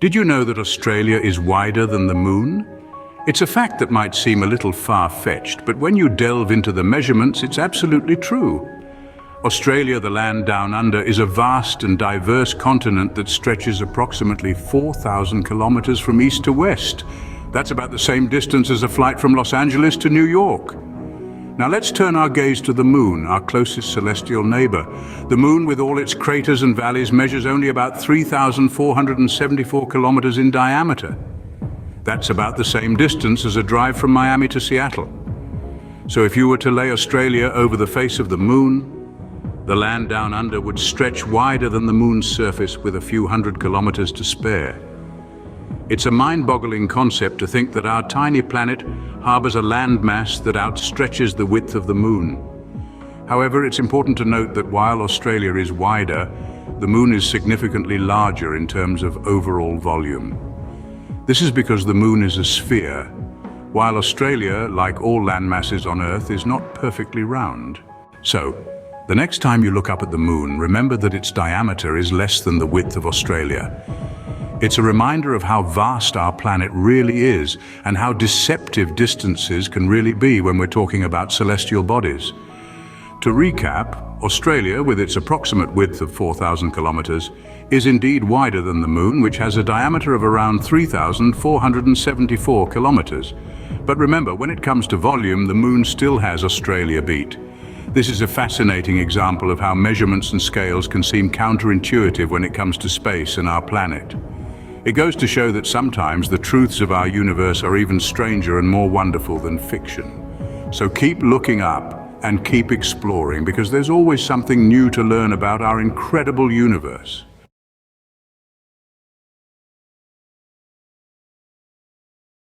Did you know that Australia is wider than the Moon? It's a fact that might seem a little far-fetched, but when you delve into the measurements, it's absolutely true. Australia, the land down under, is a vast and diverse continent that stretches approximately 4,000 kilometers from east to west. That's about the same distance as a flight from Los Angeles to New York. Now let's turn our gaze to the Moon, our closest celestial neighbor. The Moon, with all its craters and valleys, measures only about 3,474 kilometers in diameter. That's about the same distance as a drive from Miami to Seattle. So if you were to lay Australia over the face of the Moon, the land down under would stretch wider than the Moon's surface with a few hundred kilometers to spare. It's a mind-boggling concept to think that our tiny planet harbors a landmass that outstretches the width of the Moon. However, it's important to note that while Australia is wider, the Moon is significantly larger in terms of overall volume. This is because the Moon is a sphere, while Australia, like all landmasses on Earth, is not perfectly round. So, the next time you look up at the Moon, remember that its diameter is less than the width of Australia. It's a reminder of how vast our planet really is and how deceptive distances can really be when we're talking about celestial bodies. To recap, Australia, with its approximate width of 4,000 kilometers, is indeed wider than the Moon, which has a diameter of around 3,474 kilometers. But remember, when it comes to volume, the Moon still has Australia beat. This is a fascinating example of how measurements and scales can seem counterintuitive when it comes to space and our planet. It goes to show that sometimes the truths of our universe are even stranger and more wonderful than fiction. So keep looking up and keep exploring, because there's always something new to learn about our incredible universe.